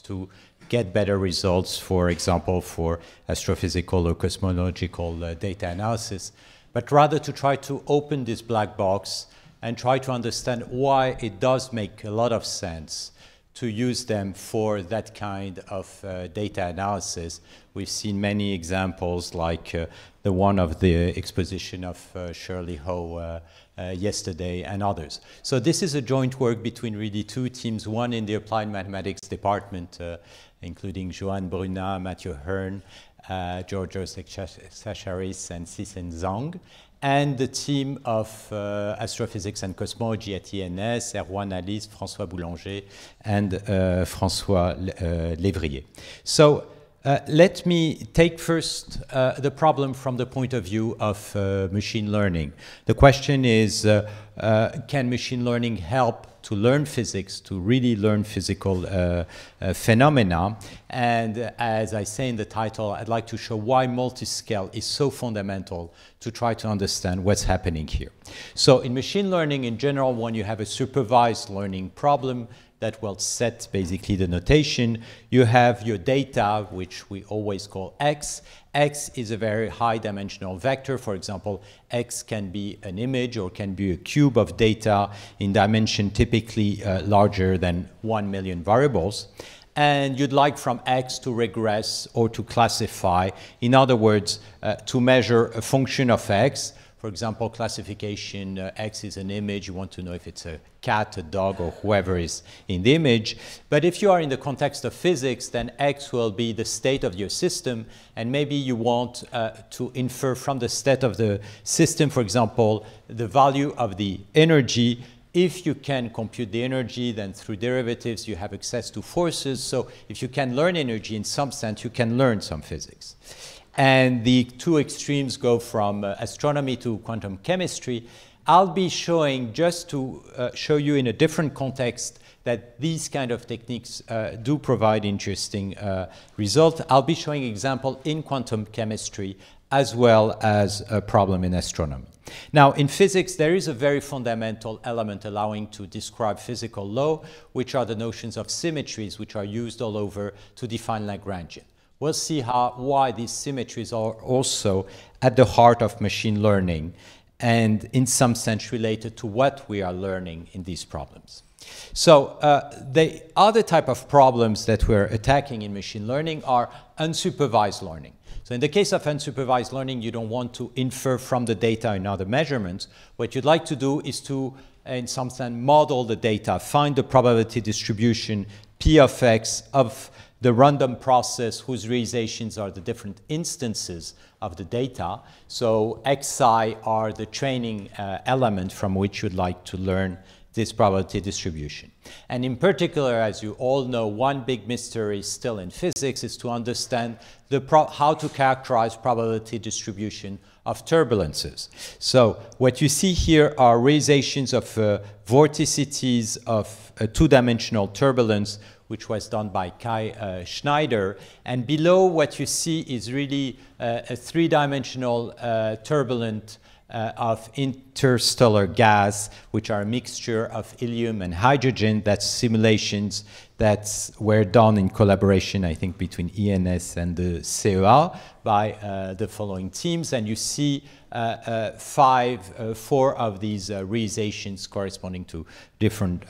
to get better results, for example, for astrophysical or cosmological data analysis, but rather to try to open this black box and try to understand why it does make a lot of sense to use them for that kind of data analysis. We've seen many examples like the one of the exposition of Shirley Ho yesterday and others. So this is a joint work between really two teams, one in the Applied Mathematics department, including Johan Brunat, Matthew Hearn, Georgios Sacharis, and Sisen Zhang, and the team of astrophysics and cosmology at ENS, Erwan Alice, François Boulanger, and François Lévrier. So let me take first the problem from the point of view of machine learning. The question is, can machine learning help to learn physics, to really learn physical phenomena? And as I say in the title, I'd like to show why multiscale is so fundamental to try to understand what's happening here. So in machine learning in general, when you have a supervised learning problem that will set basically the notation, you have your data, which we always call X. X is a very high dimensional vector. For example, X can be an image or can be a cube of data in dimension typically larger than 1 million variables. And you'd like from X to regress or to classify. In other words, to measure a function of X. For example, classification, X is an image. You want to know if it's a cat, a dog, or whoever is in the image. But if you are in the context of physics, then X will be the state of your system. And maybe you want to infer from the state of the system, for example, the value of the energy. If you can compute the energy, then through derivatives, you have access to forces. So if you can learn energy in some sense, you can learn some physics. And the two extremes go from astronomy to quantum chemistry. I'll be showing, just to show you in a different context, that these kind of techniques do provide interesting results. I'll be showing example in quantum chemistry as well as a problem in astronomy. Now, in physics, there is a very fundamental element allowing to describe physical law, which are the notions of symmetries, which are used all over to define Lagrangian. We'll see why these symmetries are also at the heart of machine learning and in some sense related to what we are learning in these problems. So the other type of problems that we're attacking in machine learning are unsupervised learning. So in the case of unsupervised learning, you don't want to infer from the data in other measurements. What you'd like to do is to, in some sense, model the data, find the probability distribution P of X of the random process whose realizations are the different instances of the data. So xi are the training element from which you'd like to learn this probability distribution. And in particular, as you all know, one big mystery still in physics is to understand how to characterize probability distribution of turbulences. So what you see here are realizations of vorticities of a two-dimensional turbulence, which was done by Kai Schneider. And below what you see is really a three-dimensional turbulent of interstellar gas, which are a mixture of helium and hydrogen. That's simulations that were done in collaboration, I think, between ENS and the CEA by the following teams. And you see four of these realizations corresponding to different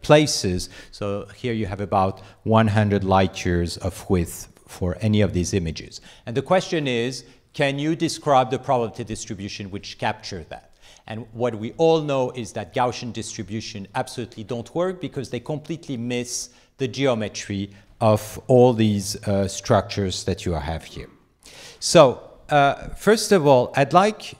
places. So here you have about 100 light years of width for any of these images. And the question is, can you describe the probability distribution which capture that? And what we all know is that Gaussian distribution absolutely don't work because they completely miss the geometry of all these structures that you have here. So first of all, I'd like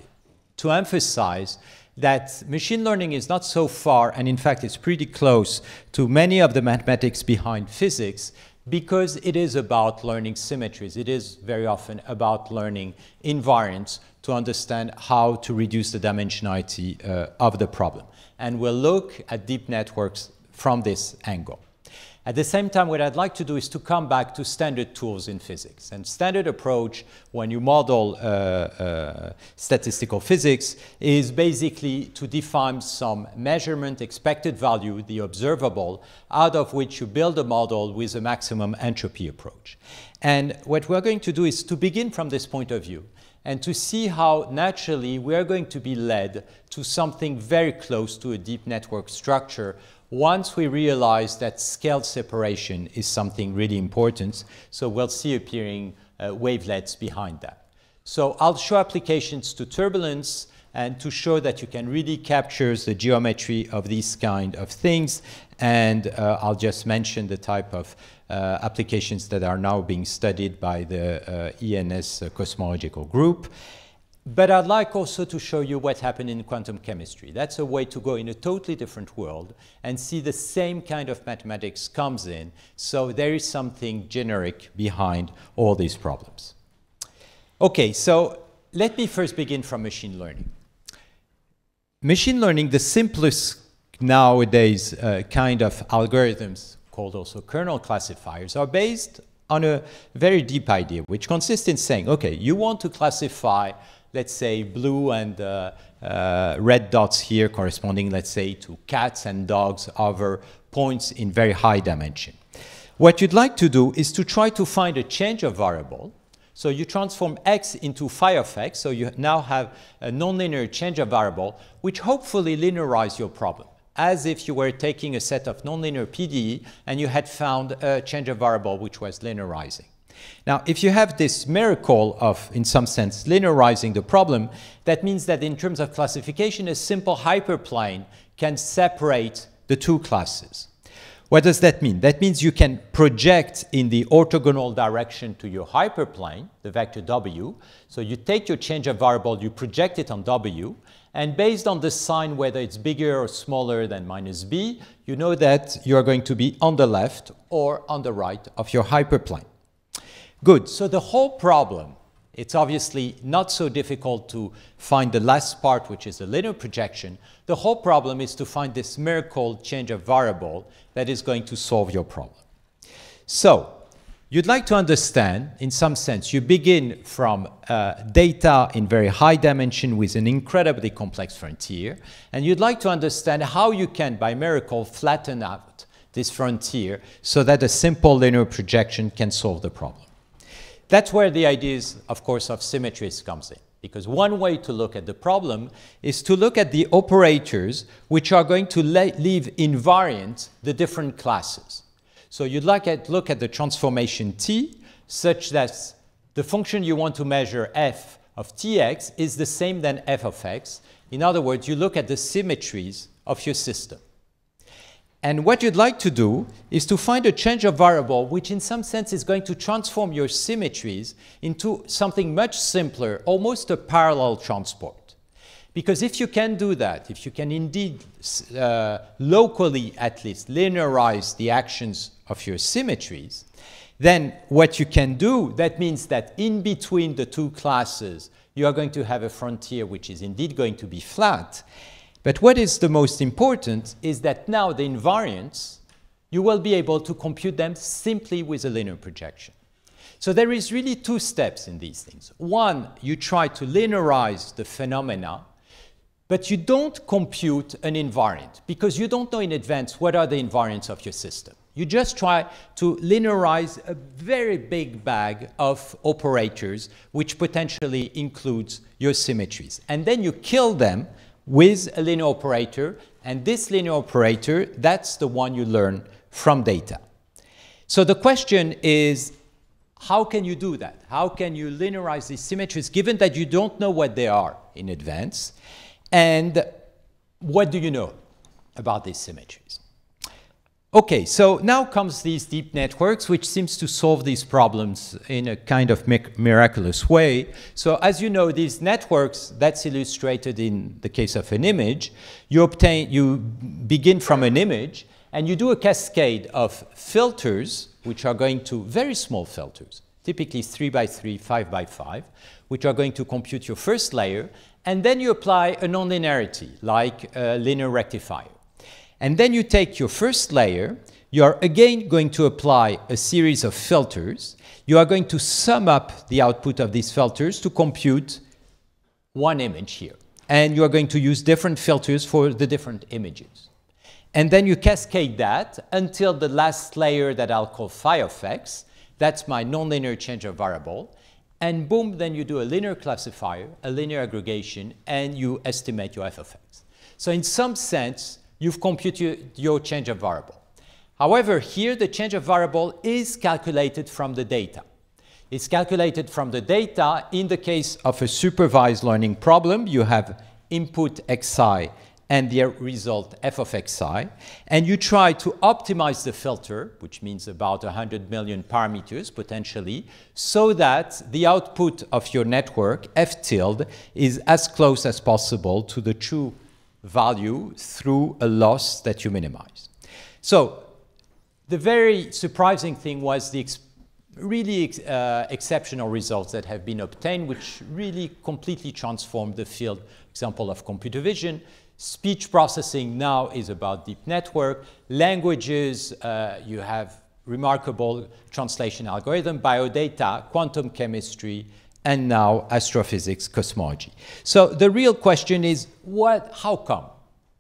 to emphasize that machine learning is not so far, and in fact it's pretty close to many of the mathematics behind physics, because it is about learning symmetries. It is very often about learning invariants to understand how to reduce the dimensionality of the problem. And we'll look at deep networks from this angle. At the same time, what I'd like to do is to come back to standard tools in physics. And standard approach when you model statistical physics is basically to define some measurement expected value, the observable, out of which you build a model with a maximum entropy approach. And what we're going to do is to begin from this point of view and to see how naturally we are going to be led to something very close to a deep network structure once we realize that scale separation is something really important. So we'll see appearing wavelets behind that. So I'll show applications to turbulence and to show that you can really capture the geometry of these kind of things. And I'll just mention the type of applications that are now being studied by the ENS cosmological group. But I'd like also to show you what happened in quantum chemistry. That's a way to go in a totally different world and see the same kind of mathematics comes in. So there is something generic behind all these problems. Okay, so let me first begin from machine learning. Machine learning, the simplest nowadays kind of algorithms, called also kernel classifiers, are based on a very deep idea, which consists in saying, okay, you want to classify, let's say, blue and red dots here corresponding, let's say, to cats and dogs over points in very high dimension. What you'd like to do is to try to find a change of variable. So you transform x into phi of x, so you now have a nonlinear change of variable, which hopefully linearizes your problem, as if you were taking a set of nonlinear PDE and you had found a change of variable which was linearizing. Now, if you have this miracle of, in some sense, linearizing the problem, that means that in terms of classification, a simple hyperplane can separate the two classes. What does that mean? That means you can project in the orthogonal direction to your hyperplane, the vector w. So you take your change of variable, you project it on w, and based on the sign, whether it's bigger or smaller than minus b, you know that you are going to be on the left or on the right of your hyperplane. Good. So the whole problem, it's obviously not so difficult to find the last part, which is the linear projection. The whole problem is to find this miracle change of variable that is going to solve your problem. So you'd like to understand, in some sense, you begin from data in very high dimension with an incredibly complex frontier, and you'd like to understand how you can, by miracle, flatten out this frontier so that a simple linear projection can solve the problem. That's where the ideas, of course, of symmetries comes in. Because one way to look at the problem is to look at the operators which are going to leave invariant the different classes. So you'd like to look at the transformation T such that the function you want to measure f of tx is the same than f of x. In other words, you look at the symmetries of your system. And what you'd like to do is to find a change of variable which in some sense is going to transform your symmetries into something much simpler, almost a parallel transport. Because if you can do that, if you can indeed locally at least linearize the actions of your symmetries, then what you can do, that means that in between the two classes, you are going to have a frontier which is indeed going to be flat. But what is the most important is that now the invariants, you will be able to compute them simply with a linear projection. So there is really two steps in these things. One, you try to linearize the phenomena, but you don't compute an invariant because you don't know in advance what are the invariants of your system. You just try to linearize a very big bag of operators which potentially includes your symmetries. And then you kill them with a linear operator, and this linear operator, that's the one you learn from data. So the question is, how can you do that? How can you linearize these symmetries given that you don't know what they are in advance? And what do you know about these symmetries? Okay, so now comes these deep networks, which seems to solve these problems in a kind of miraculous way. So as you know, these networks, that's illustrated in the case of an image. You begin from an image, and you do a cascade of filters, which are going to, very small filters, typically 3 by 3, 5 by 5, which are going to compute your first layer, and then you apply a nonlinearity, like a linear rectifier. And then you take your first layer, you are again going to apply a series of filters. You are going to sum up the output of these filters to compute one image here. And you are going to use different filters for the different images. And then you cascade that until the last layer that I'll call phi of x. That's my nonlinear change of variable. And boom, then you do a linear classifier, a linear aggregation, and you estimate your f of x. So in some sense, you've computed your change of variable. However, here the change of variable is calculated from the data. It's calculated from the data. In the case of a supervised learning problem, you have input xi and the result f of xi, and you try to optimize the filter, which means about 100 million parameters potentially, so that the output of your network, f tilde, is as close as possible to the true value through a loss that you minimize. So the very surprising thing was the really exceptional results that have been obtained, which really completely transformed the field, example of computer vision. Speech processing now is about deep network. Languages, you have remarkable translation algorithm, biodata, quantum chemistry, and now astrophysics, cosmology. So the real question is, how come?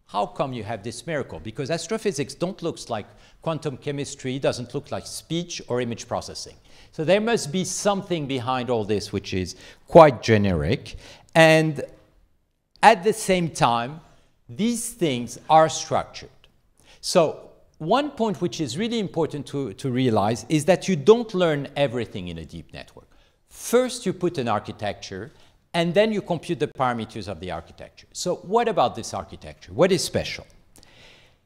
How come you have this miracle? Because astrophysics don't look like quantum chemistry, doesn't look like speech or image processing. So there must be something behind all this which is quite generic. And at the same time, these things are structured. So one point which is really important to realize is that you don't learn everything in a deep network. First, you put an architecture, and then you compute the parameters of the architecture. So what about this architecture? What is special?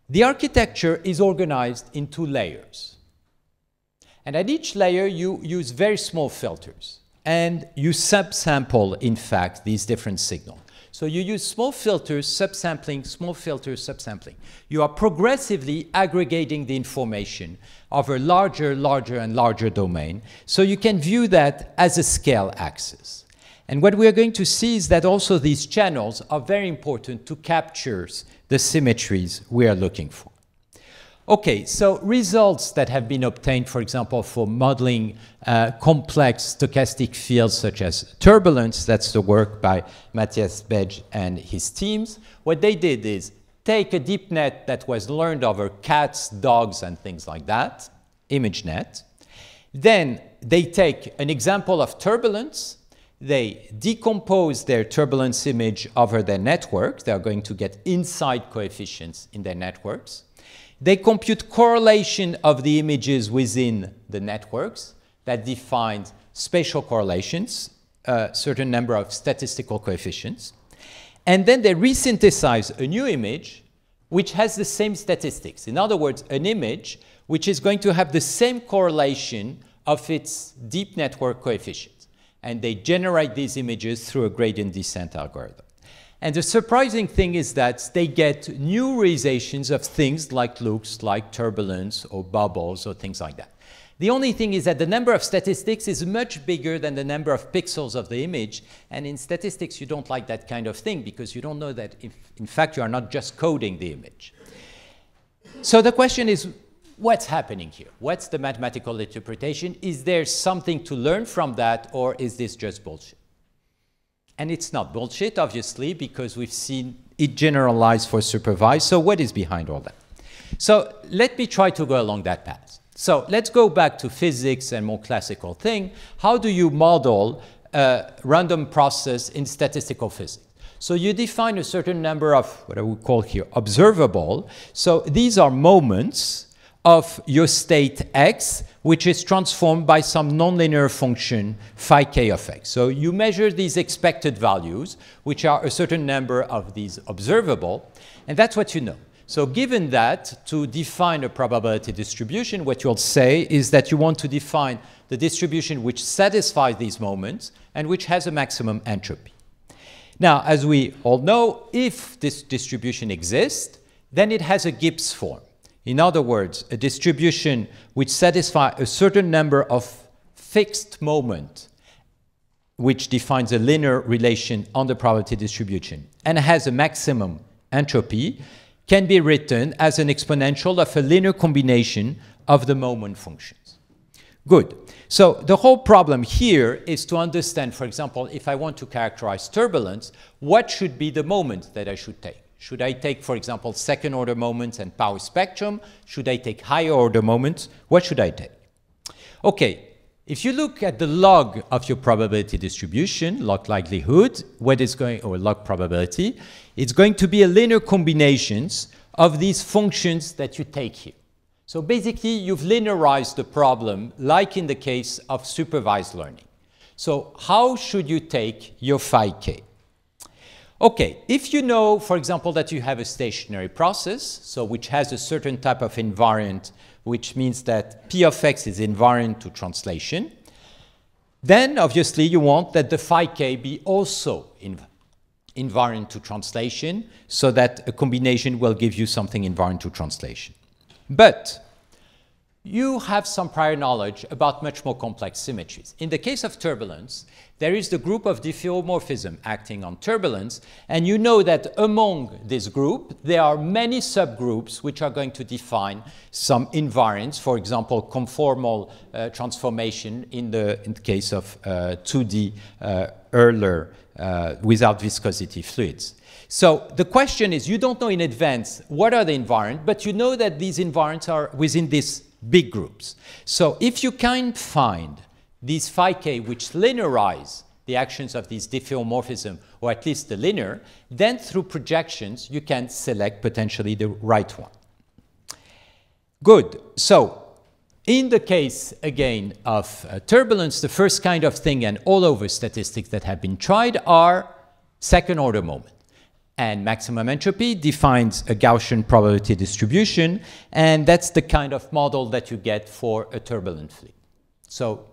The architecture is organized in 2 layers. And at each layer, you use very small filters. And you subsample, in fact, these different signals. So you use small filters, subsampling, small filters, subsampling. You are progressively aggregating the information over larger, larger, and larger domain. So you can view that as a scale axis. And what we are going to see is that also these channels are very important to capture the symmetries we are looking for. Okay, so results that have been obtained, for example, for modeling complex stochastic fields such as turbulence, that's the work by Matthias Bedge and his teams. What they did is take a deep net that was learned over cats, dogs, and things like that, ImageNet. Then they take an example of turbulence. They decompose their turbulence image over their network. They are going to get inside coefficients in their networks. They compute correlation of the images within the networks that defines spatial correlations, a certain number of statistical coefficients. And then they resynthesize a new image which has the same statistics. In other words, an image which is going to have the same correlation of its deep network coefficients. And they generate these images through a gradient descent algorithm. And the surprising thing is that they get new realizations of things like looks, like turbulence or bubbles or things like that. The only thing is that the number of statistics is much bigger than the number of pixels of the image. And in statistics, you don't like that kind of thing because you don't know that, in fact, you are not just coding the image. So the question is, what's happening here? What's the mathematical interpretation? Is there something to learn from that, or is this just bullshit? And it's not bullshit, obviously, because we've seen it generalized for supervised. So what is behind all that? So let me try to go along that path. So let's go back to physics and more classical thing. How do you model a random process in statistical physics? So you define a certain number of what I would call here observable. So these are moments of your state x, which is transformed by some nonlinear function phi k of x. So you measure these expected values, which are a certain number of these observable, and that's what you know. So given that, to define a probability distribution, what you'll say is that you want to define the distribution which satisfies these moments and which has a maximum entropy. Now, as we all know, if this distribution exists, then it has a Gibbs form. In other words, a distribution which satisfies a certain number of fixed moments, which defines a linear relation on the probability distribution, and has a maximum entropy, can be written as an exponential of a linear combination of the moment functions. Good. So the whole problem here is to understand, for example, if I want to characterize turbulence, what should be the moment that I should take? Should I take, for example, second-order moments and power spectrum? Should I take higher-order moments? What should I take? Okay, if you look at the log of your probability distribution, log likelihood, what is going, or log probability, it's going to be a linear combinations of these functions that you take here. So basically, you've linearized the problem like in the case of supervised learning. So how should you take your phi k? Okay, if you know, for example, that you have a stationary process, so which has a certain type of invariant, which means that P of x is invariant to translation, then obviously you want that the phi k be also invariant to translation, so that a combination will give you something invariant to translation. But you have some prior knowledge about much more complex symmetries. In the case of turbulence, there is the group of diffeomorphism acting on turbulence, and you know that among this group, there are many subgroups which are going to define some invariants, for example, conformal transformation in the case of 2D Euler without viscosity fluids. So the question is, you don't know in advance what are the invariants, but you know that these invariants are within these big groups. So if you can find these phi k which linearize the actions of these diffeomorphism, or at least the linear, then through projections you can select potentially the right one. Good. So in the case, again, of turbulence, the first kind of thing and all over statistics that have been tried are second-order moment. And maximum entropy defines a Gaussian probability distribution, and that's the kind of model that you get for a turbulent fleet. So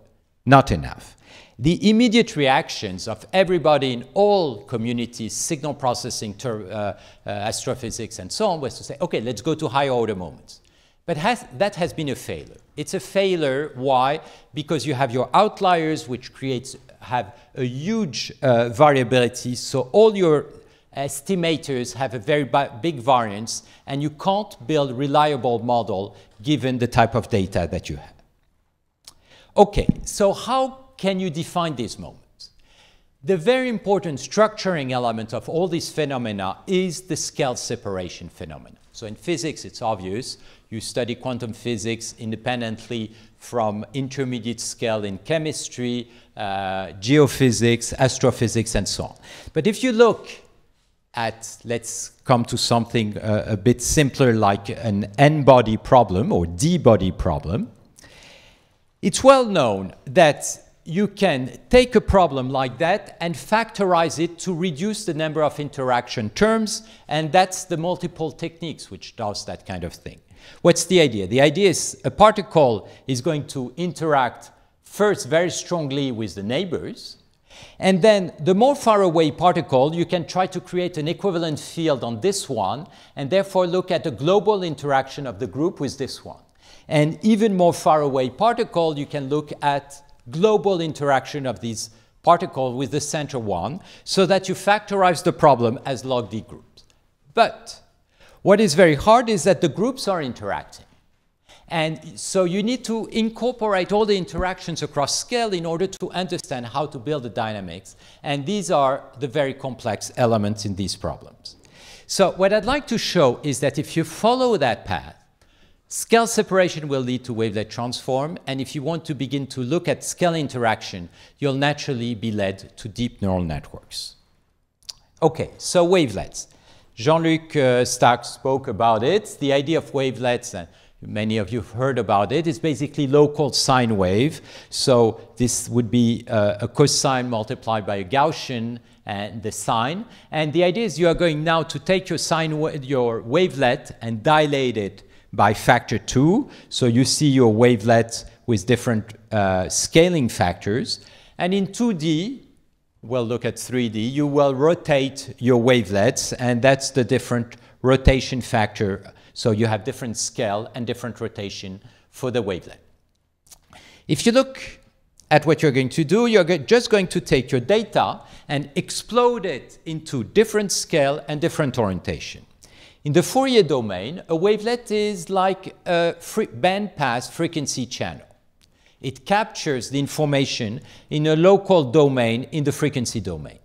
not enough. The immediate reactions of everybody in all communities, signal processing, astrophysics, and so on, was to say, okay, let's go to higher order moments. But that has been a failure. It's a failure. Why? Because you have your outliers, which have a huge variability, so all your estimators have a very big variance, and you can't build a reliable model given the type of data that you have. Okay, so how can you define these moments? The very important structuring element of all these phenomena is the scale separation phenomena. So in physics, it's obvious. You study quantum physics independently from intermediate scale in chemistry, geophysics, astrophysics, and so on. But if you look at, let's come to something a bit simpler like an n-body problem or d-body problem, it's well known that you can take a problem like that and factorize it to reduce the number of interaction terms, and that's the multiple techniques which does that kind of thing. What's the idea? The idea is a particle is going to interact first very strongly with the neighbors, and then the more far away particle, you can try to create an equivalent field on this one, and therefore look at the global interaction of the group with this one. And even more far away particle, you can look at global interaction of these particles with the center one, so that you factorize the problem as log D groups. But what is very hard is that the groups are interacting. And so you need to incorporate all the interactions across scale in order to understand how to build the dynamics. And these are the very complex elements in these problems. So what I'd like to show is that if you follow that path, scale separation will lead to wavelet transform. And if you want to begin to look at scale interaction, you'll naturally be led to deep neural networks. Okay, so wavelets. Jean-Luc Stark spoke about it. The idea of wavelets, and many of you have heard about it, is basically local sine wave. So this would be a cosine multiplied by a Gaussian and the sine. And the idea is you are going now to take your wavelet and dilate it by factor 2. So you see your wavelet with different scaling factors. And in 2D, we'll look at 3D, you will rotate your wavelets, and that's the different rotation factor. So you have different scale and different rotation for the wavelet. If you look at what you're going to do, you're just going to take your data and explode it into different scale and different orientation. In the Fourier domain, a wavelet is like a bandpass frequency channel. It captures the information in a local domain in the frequency domain.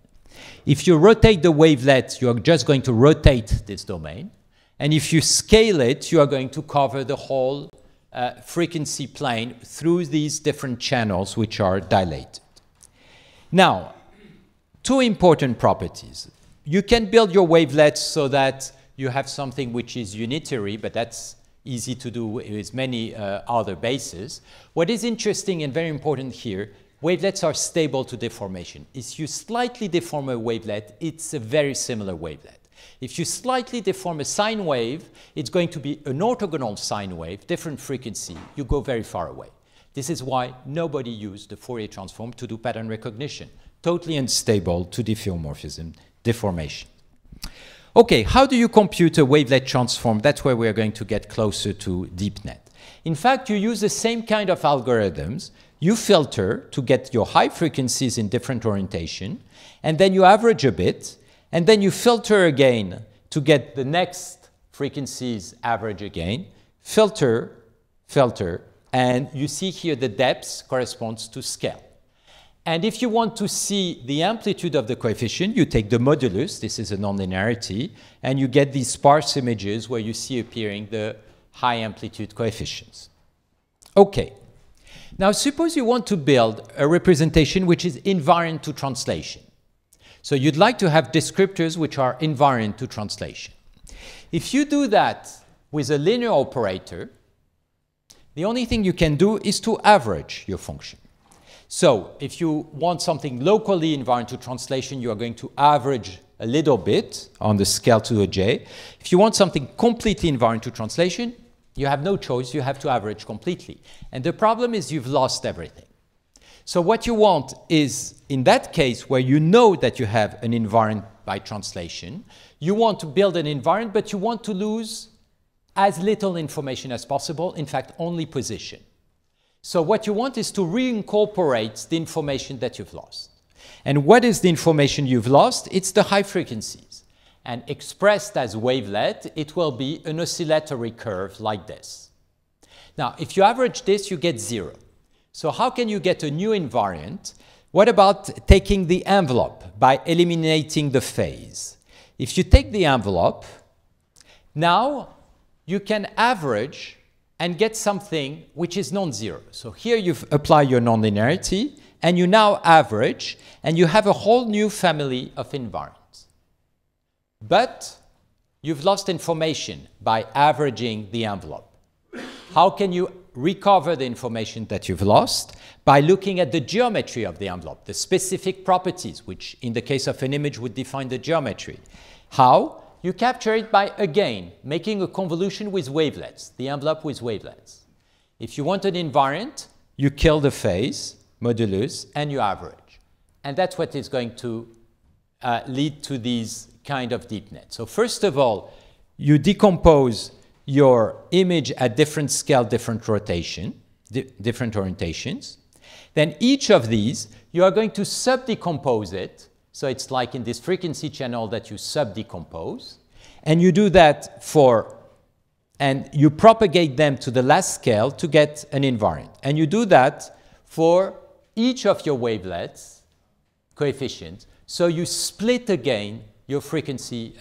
If you rotate the wavelet, you're just going to rotate this domain. And if you scale it, you are going to cover the whole frequency plane through these different channels which are dilated. Now, two important properties. You can build your wavelets so that you have something which is unitary, but that's easy to do with many other bases. What is interesting and very important here, wavelets are stable to deformation. If you slightly deform a wavelet, it's a very similar wavelet. If you slightly deform a sine wave, it's going to be an orthogonal sine wave, different frequency. You go very far away. This is why nobody used the Fourier transform to do pattern recognition. Totally unstable to diffeomorphism, deformation. Okay, how do you compute a wavelet transform? That's where we are going to get closer to DeepNet. In fact, you use the same kind of algorithms. You filter to get your high frequencies in different orientation, and then you average a bit, and then you filter again to get the next frequencies average again, filter, filter, and you see here the depth corresponds to scale. And if you want to see the amplitude of the coefficient, you take the modulus, this is a nonlinearity, and you get these sparse images where you see appearing the high amplitude coefficients. Okay. Now suppose you want to build a representation which is invariant to translation. So you'd like to have descriptors which are invariant to translation. If you do that with a linear operator, the only thing you can do is to average your function. So if you want something locally invariant to translation, you are going to average a little bit on the scale to the j. If you want something completely invariant to translation, you have no choice, you have to average completely. And the problem is you've lost everything. So what you want is, in that case where you know that you have an invariant by translation, you want to build an invariant, but you want to lose as little information as possible, in fact, only position. So what you want is to reincorporate the information that you've lost. And what is the information you've lost? It's the high frequencies. And expressed as wavelet, it will be an oscillatory curve like this. Now, if you average this, you get 0. So how can you get a new invariant? What about taking the envelope by eliminating the phase? If you take the envelope, now you can average and get something which is non-zero. So here you've applied your nonlinearity, and you now average, and you have a whole new family of invariants. But you've lost information by averaging the envelope. How can you recover the information that you've lost? By looking at the geometry of the envelope, the specific properties, which in the case of an image would define the geometry. How? You capture it by, again, making a convolution with wavelets, the envelope with wavelets. If you want an invariant, you kill the phase, modulus, and you average. And that's what is going to lead to these kind of deep nets. So first of all, you decompose your image at different scale, different rotation, different orientations. Then each of these, you are going to sub-decompose it. So it's like in this frequency channel that you sub-decompose. And you do that and you propagate them to the last scale to get an invariant. And you do that for each of your wavelets, coefficients. So you split again your frequency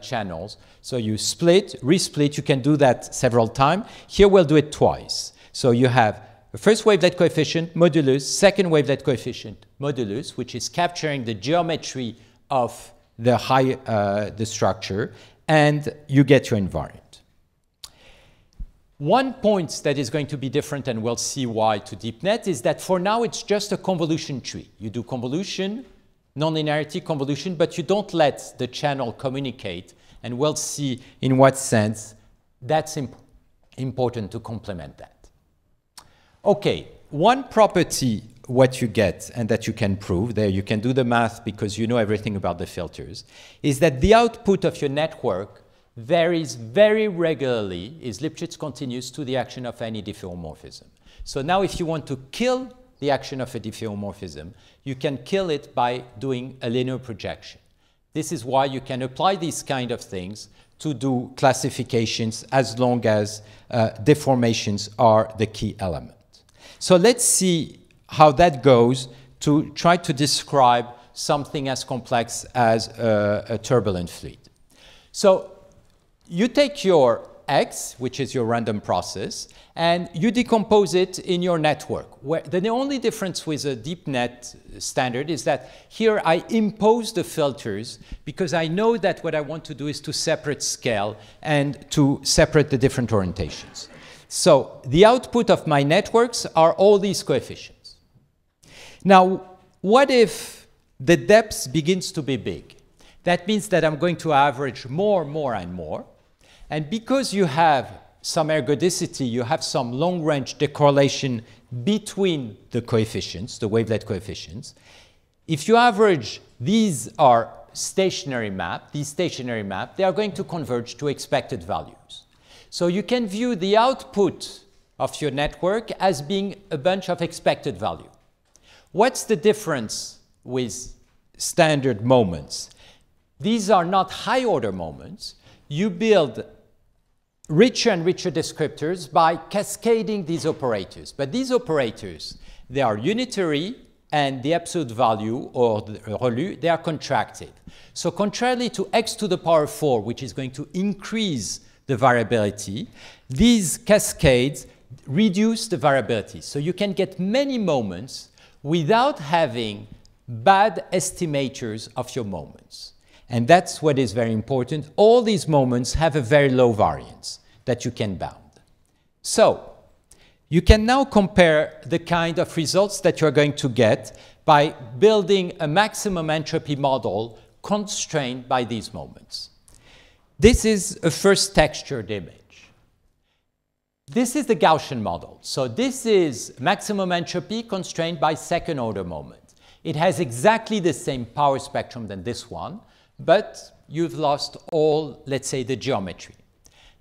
channels. So you split, resplit, you can do that several times. Here we'll do it twice. So you have the first wavelet coefficient, modulus, second wavelet coefficient, modulus, which is capturing the geometry of the structure, and you get your invariant. One point that is going to be different, and we'll see why to DeepNet, is that for now it's just a convolution tree. You do convolution, nonlinearity, convolution, but you don't let the channel communicate, and we'll see in what sense that's important to complement that. Okay, one property what you get and that you can prove, there you can do the math because you know everything about the filters, is that the output of your network varies very regularly, is Lipschitz continuous to the action of any diffeomorphism. So now if you want to kill the action of a diffeomorphism, you can kill it by doing a linear projection. This is why you can apply these kind of things to do classifications as long as deformations are the key element. So let's see how that goes to try to describe something as complex as a turbulent fluid. So you take your X, which is your random process, and you decompose it in your network. Where the only difference with a deep net standard is that here I impose the filters because I know that what I want to do is to separate scale and to separate the different orientations. So the output of my networks are all these coefficients. Now, what if the depth begins to be big? That means that I'm going to average more, and more. And because you have some ergodicity, you have some long-range decorrelation between the coefficients, the wavelet coefficients. If you average, these are stationary map, they are going to converge to expected values. So you can view the output of your network as being a bunch of expected value. What's the difference with standard moments? These are not high-order moments. You build richer and richer descriptors by cascading these operators. But these operators, they are unitary, and the absolute value, or the ReLU, they are contracted. So contrarily to x to the power 4, which is going to increase the variability, these cascades reduce the variability. So you can get many moments without having bad estimators of your moments. And that's what is very important. All these moments have a very low variance that you can bound. So you can now compare the kind of results that you're going to get by building a maximum entropy model constrained by these moments. This is a first textured image. This is the Gaussian model. So this is maximum entropy constrained by second order moment. It has exactly the same power spectrum than this one, but you've lost all, let's say, the geometry.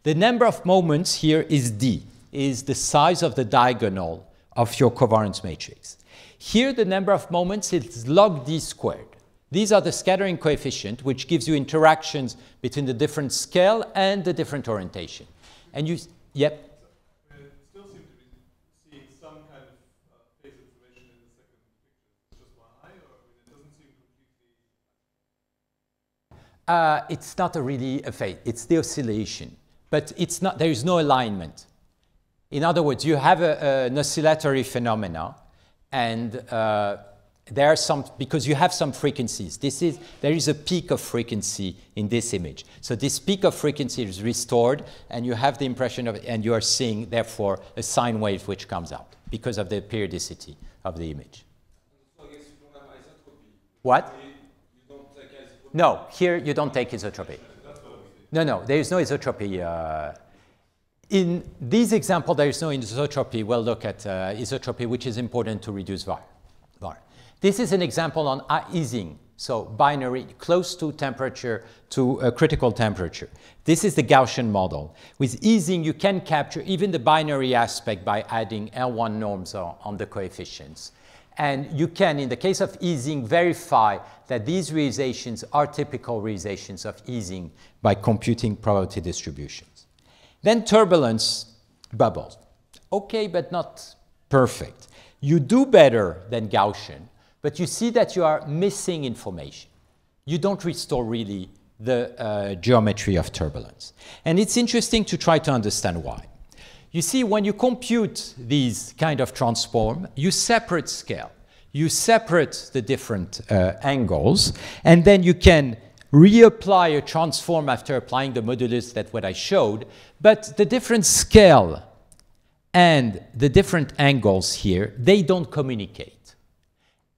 The number of moments here is D, is the size of the diagonal of your covariance matrix. Here, the number of moments is log D squared. These are the scattering coefficient, which gives you interactions between the different scale and the different orientation. And you, yep? We still seem to be seeing some kind of phase information in the second picture. It's just one eye, or it doesn't seem completely... It's not really a phase. It's the oscillation. But it's not, there is no alignment. In other words, you have an oscillatory phenomena, and there are some, because you have some frequencies. There is a peak of frequency in this image. So this peak of frequency is restored, and you have the impression of, and you are seeing, therefore, a sine wave which comes out because of the periodicity of the image. So I guess you don't have isotropy. What? You don't take isotropy. No, here you don't take isotropy. No, there is no isotropy. In these examples, there is no isotropy. We'll look at isotropy, which is important to reduce var. This is an example on easing, so binary, close to temperature, to a critical temperature. This is the Gaussian model. With easing, you can capture even the binary aspect by adding L1 norms on the coefficients. And you can, in the case of easing, verify that these realizations are typical realizations of easing by computing probability distributions. Then turbulence bubbles. Okay, but not perfect. You do better than Gaussian, but you see that you are missing information. You don't restore really the geometry of turbulence. And it's interesting to try to understand why. You see, when you compute these kind of transform, you separate scale. You separate the different angles, and then you can reapply a transform after applying the modulus that what I showed, but the different scale and the different angles here, they don't communicate.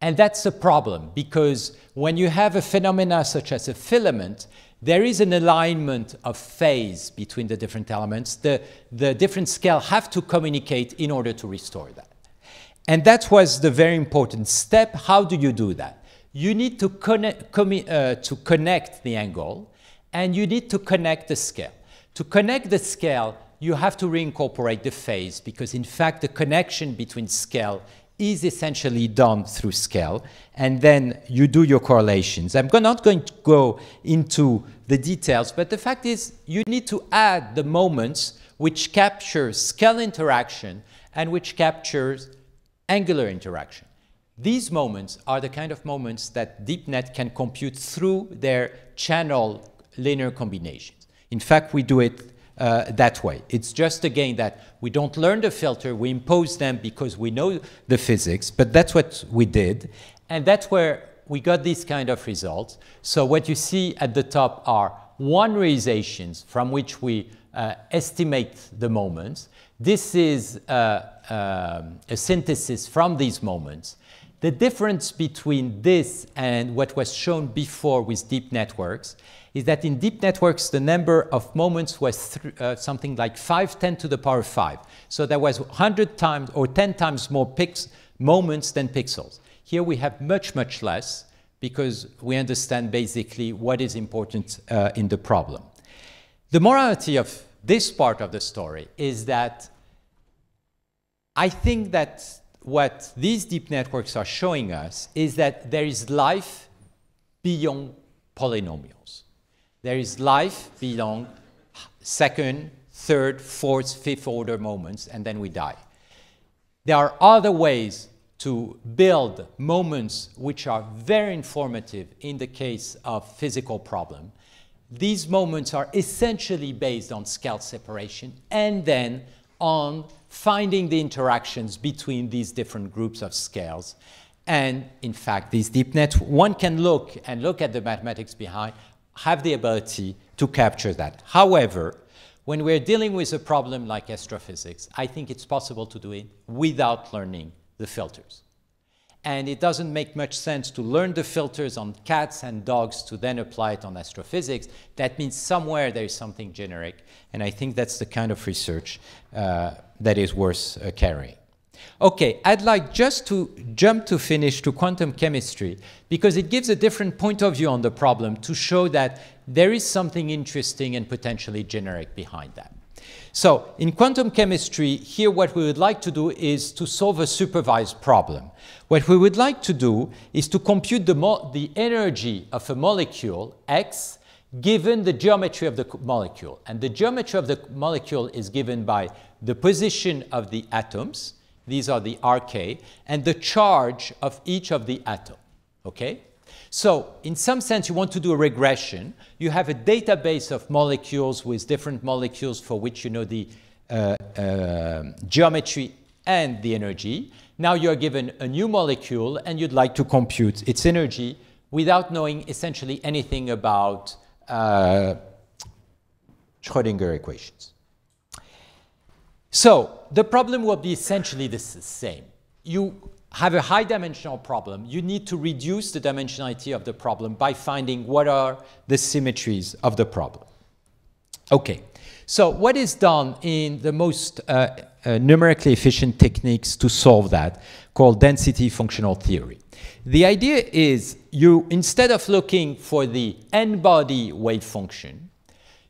And that's a problem, because when you have a phenomena such as a filament, there is an alignment of phase between the different elements. The different scale have to communicate in order to restore that. And that was the very important step. How do you do that? You need to connect the angle, and you need to connect the scale. To connect the scale, you have to reincorporate the phase, because in fact the connection between scale is essentially done through scale, and then you do your correlations. I'm not going to go into the details, but the fact is you need to add the moments which capture scale interaction and which captures angular interaction. These moments are the kind of moments that DeepNet can compute through their channel linear combinations. In fact, we do it that way. It's just, again, that we don't learn the filter, we impose them because we know the physics, but that's what we did. And that's where we got these kind of results. So what you see at the top are one realizations from which we estimate the moments. This is a synthesis from these moments. The difference between this and what was shown before with deep networks is that in deep networks, the number of moments was something like 5 × 10⁵. So there was 100 times or 10 times more moments than pixels. Here we have much, much less because we understand basically what is important in the problem. The morality of this part of the story is that I think that what these deep networks are showing us is that there is life beyond polynomials. There is life beyond second, third, fourth, fifth order moments, and then we die. There are other ways to build moments which are very informative in the case of physical problem. These moments are essentially based on scale separation and then on finding the interactions between these different groups of scales. And in fact, these deep nets, one can look at the mathematics behind, have the ability to capture that. However, when we're dealing with a problem like astrophysics, I think it's possible to do it without learning the filters. And it doesn't make much sense to learn the filters on cats and dogs to then apply it on astrophysics. That means somewhere there is something generic. And I think that's the kind of research that is worth carrying. Okay, I'd like just to jump to finish to quantum chemistry because it gives a different point of view on the problem to show that there is something interesting and potentially generic behind that. So in quantum chemistry, here what we would like to do is to solve a supervised problem. What we would like to do is to compute the energy of a molecule, X, given the geometry of the molecule. And the geometry of the molecule is given by the position of the atoms, these are the RK, and the charge of each of the atoms, okay? So in some sense, you want to do a regression. You have a database of molecules with different molecules for which you know the geometry and the energy. Now you're given a new molecule and you'd like to compute its energy without knowing essentially anything about Schrödinger equations. So the problem will be essentially the same. You have a high-dimensional problem. You need to reduce the dimensionality of the problem by finding what are the symmetries of the problem. Okay, so what is done in the most numerically efficient techniques to solve that, called density functional theory? The idea is you, instead of looking for the n-body wave function,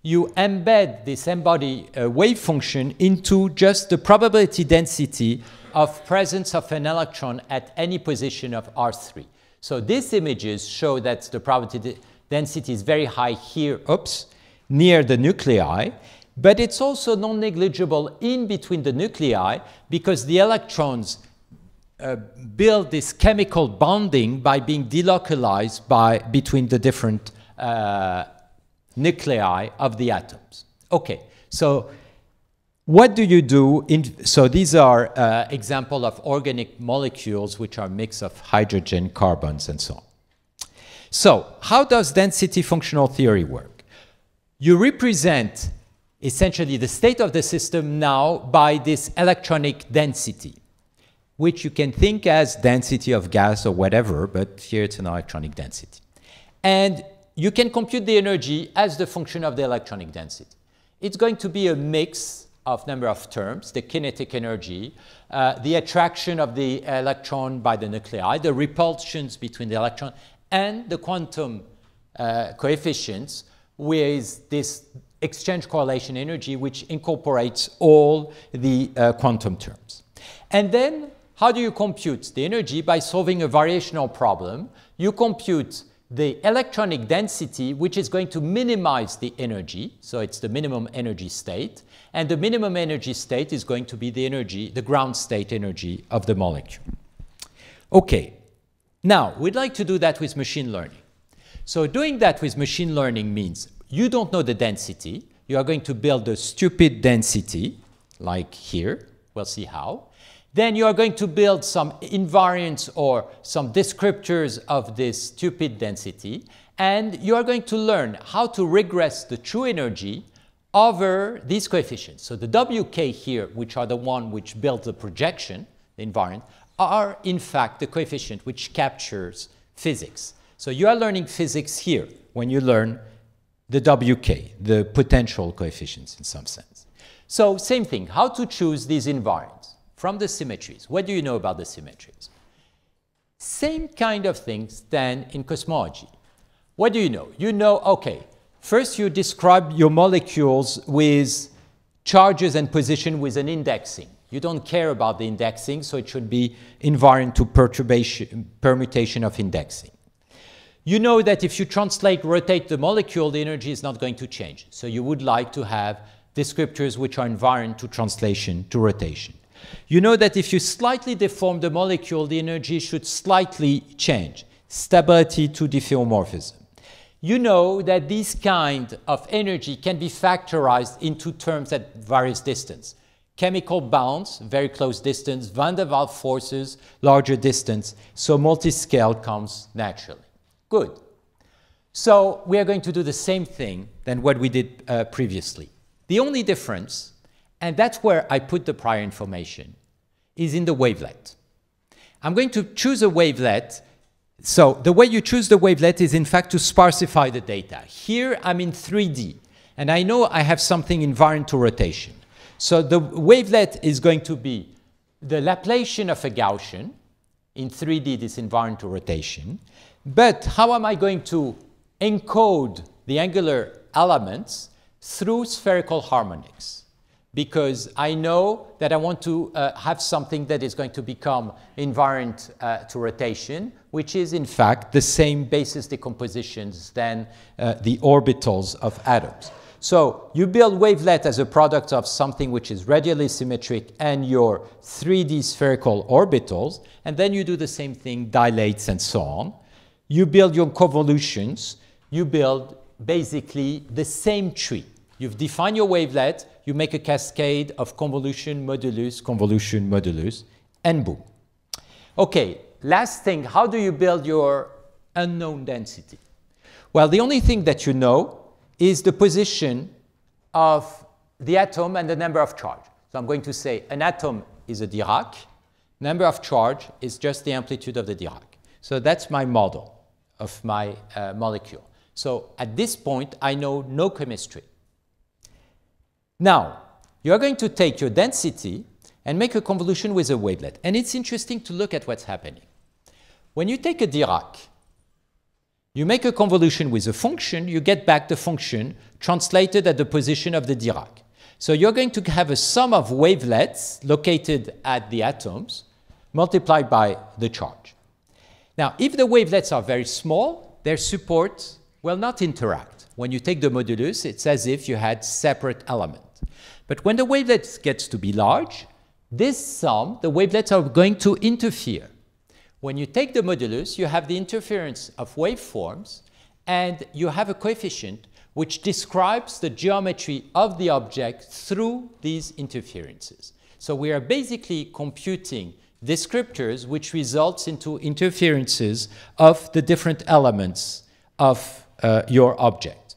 you embed this n-body wave function into just the probability density of presence of an electron at any position of R3. So these images show that the probability density is very high here, near the nuclei, but it's also non-negligible in between the nuclei because the electrons build this chemical bonding by being delocalized between the different nuclei of the atoms. Okay, so what do you do? So these are examples of organic molecules which are a mix of hydrogen, carbons, and so on. So how does density functional theory work? You represent essentially the state of the system now by this electronic density, which you can think as density of gas or whatever, but here it's an electronic density. And you can compute the energy as the function of the electronic density. It's going to be a mix of number of terms, the kinetic energy, the attraction of the electron by the nuclei, the repulsions between the electron, and the quantum coefficients with this exchange correlation energy, which incorporates all the quantum terms. And then How do you compute the energy? By solving a variational problem. You compute the electronic density, which is going to minimize the energy. So it's the minimum energy state. And the minimum energy state is going to be the energy, the ground state energy of the molecule. Okay. Now, we'd like to do that with machine learning. So doing that with machine learning means you don't know the density. You are going to build a stupid density, like here. We'll see how. Then you are going to build some invariants or some descriptors of this stupid density. And you are going to learn how to regress the true energy over these coefficients. So the WK here, which are the one which build the projection, the invariant, are in fact the coefficient which captures physics. So you are learning physics here when you learn the WK, the potential coefficients in some sense. So same thing, how to choose these invariants from the symmetries. What do you know about the symmetries? Same kind of things than in cosmology. What do you know? You know, okay, first you describe your molecules with charges and position with an indexing. You don't care about the indexing, so it should be invariant to permutation of indexing. You know that if you rotate the molecule, the energy is not going to change. So you would like to have descriptors which are invariant to translation, to rotation. You know that if you slightly deform the molecule, the energy should slightly change. Stability to diffeomorphism. You know that this kind of energy can be factorized into terms at various distance. Chemical bounds, very close distance, van der Waals forces, larger distance. So multiscale comes naturally. Good. So we are going to do the same thing than what we did previously. The only difference, and that's where I put the prior information, is in the wavelet. I'm going to choose a wavelet. So the way you choose the wavelet is, in fact, to sparsify the data. Here, I'm in 3D, and I know I have something invariant to rotation. So the wavelet is going to be the Laplacian of a Gaussian. In 3D, this invariant to rotation. But how am I going to encode the angular elements? Through spherical harmonics, because I know that I want to have something that is going to become invariant to rotation, which is in fact the same basis decompositions than the orbitals of atoms. So you build wavelet as a product of something which is radially symmetric and your 3D spherical orbitals, and then you do the same thing, dilates and so on. You build your convolutions, you build basically the same tree. You've defined your wavelet, you make a cascade of convolution modulus, and boom. Okay, last thing, how do you build your unknown density? Well, the only thing that you know is the position of the atom and the number of charge. So I'm going to say an atom is a Dirac, number of charge is just the amplitude of the Dirac. So that's my model of my molecule. So at this point, I know no chemistry. Now, you're going to take your density and make a convolution with a wavelet. And it's interesting to look at what's happening. When you take a Dirac, you make a convolution with a function, you get back the function translated at the position of the Dirac. So you're going to have a sum of wavelets located at the atoms multiplied by the charge. Now, if the wavelets are very small, their supports will not interact. When you take the modulus, it's as if you had separate elements. But when the wavelet gets to be large, this sum, the wavelets are going to interfere. When you take the modulus, you have the interference of waveforms, and you have a coefficient which describes the geometry of the object through these interferences. So we are basically computing descriptors which results into interferences of the different elements of your object.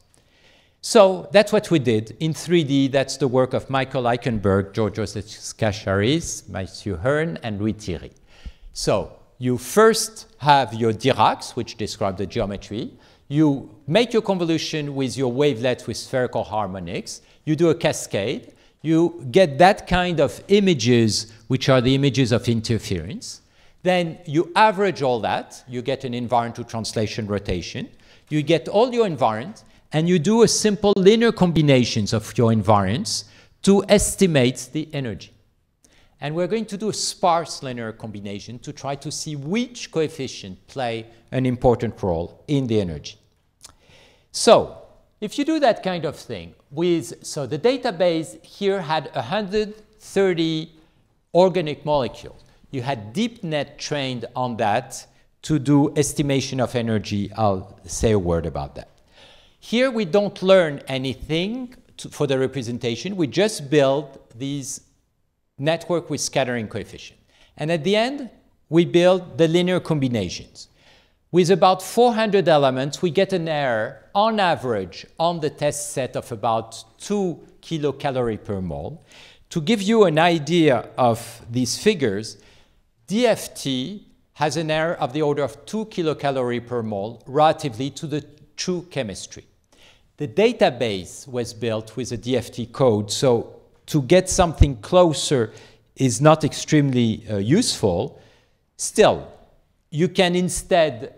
So that's what we did in 3D. That's the work of Michael Eichenberg, Georgios Kacharis, Matthew Hearn, and Louis Thierry. So you first have your Diracs, which describe the geometry. You make your convolution with your wavelet with spherical harmonics. You do a cascade. You get that kind of images, which are the images of interference. Then you average all that. You get an invariant to translation rotation. You get all your invariants, and you do a simple linear combinations of your invariants to estimate the energy. And we're going to do a sparse linear combination to try to see which coefficient play an important role in the energy. So if you do that kind of thing so the database here had 130 organic molecules. You had DeepNet trained on that to do estimation of energy. I'll say a word about that. Here we don't learn anything for the representation. We just build these network with scattering coefficient. And at the end, we build the linear combinations. With about 400 elements, we get an error, on average, on the test set of about 2 kilocalories per mole. To give you an idea of these figures, DFT has an error of the order of 2 kilocalories per mole relatively to the true chemistry. The database was built with a DFT code, so to get something closer is not extremely useful. Still, you can instead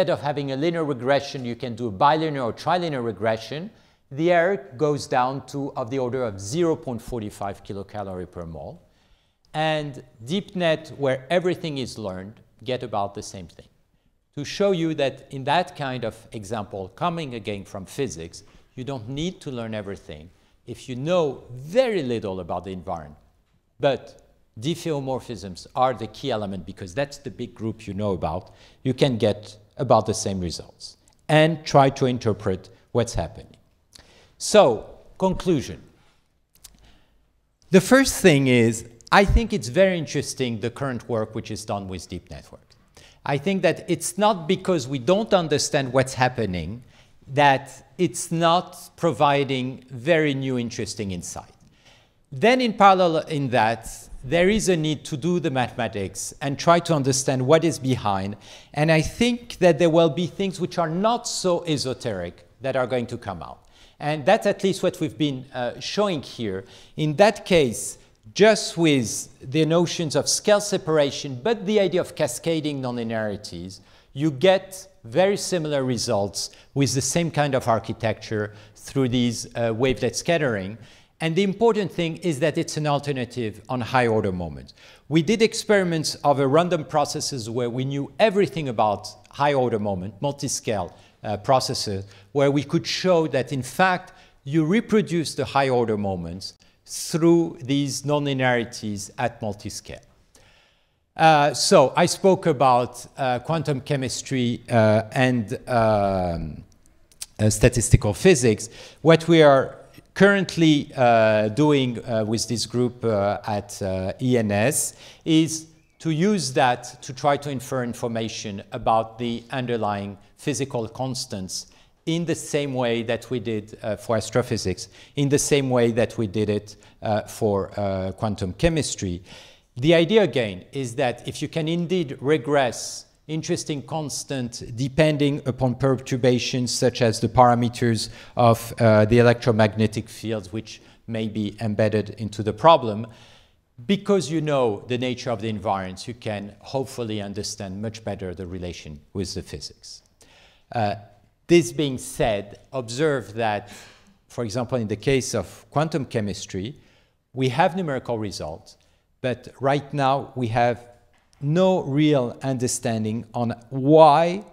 of having a linear regression, you can do a bilinear or trilinear regression. The error goes down to of the order of 0.45 kilocalories per mole. And DeepNet, where everything is learned, get about the same thing. To show you that in that kind of example, coming again from physics, you don't need to learn everything if you know very little about the environment. But diffeomorphisms are the key element because that's the big group you know about. You can get about the same results and try to interpret what's happening. So, conclusion. The first thing is, I think it's very interesting, the current work which is done with deep networks. I think that it's not because we don't understand what's happening that it's not providing very new, interesting insight. Then in parallel in that, there is a need to do the mathematics and try to understand what is behind. And I think that there will be things which are not so esoteric that are going to come out. And that's at least what we've been showing here. In that case, just with the notions of scale separation, but the idea of cascading nonlinearities, you get very similar results with the same kind of architecture through these wavelet scattering. And the important thing is that it's an alternative on high order moments. We did experiments of a random processes where we knew everything about high order moment, multiscale processes, where we could show that in fact you reproduce the high order moments through these nonlinearities at multiscale. So I spoke about quantum chemistry and statistical physics. What we are currently doing with this group at ENS is to use that to try to infer information about the underlying physical constants in the same way that we did for astrophysics, in the same way that we did it for quantum chemistry. The idea, again, is that if you can indeed regress interesting constant depending upon perturbations such as the parameters of the electromagnetic fields which may be embedded into the problem, because you know the nature of the environments, you can hopefully understand much better the relation with the physics. This being said, observe that, for example, in the case of quantum chemistry, we have numerical results, but right now we have no real understanding on why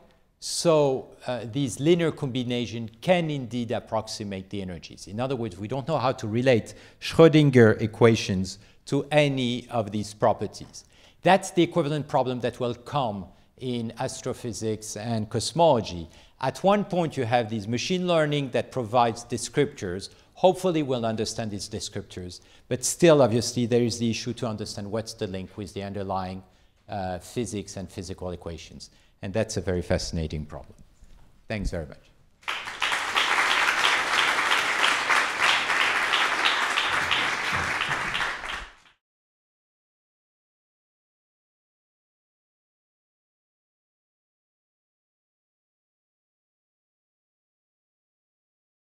these linear combinations can indeed approximate the energies. In other words, we don't know how to relate Schrödinger equations to any of these properties. That's the equivalent problem that will come in astrophysics and cosmology. At one point, you have these machine learning that provides descriptors. Hopefully, we'll understand these descriptors. But still, obviously, there is the issue to understand what's the link with the underlying physics and physical equations. And that's a very fascinating problem. Thanks very much.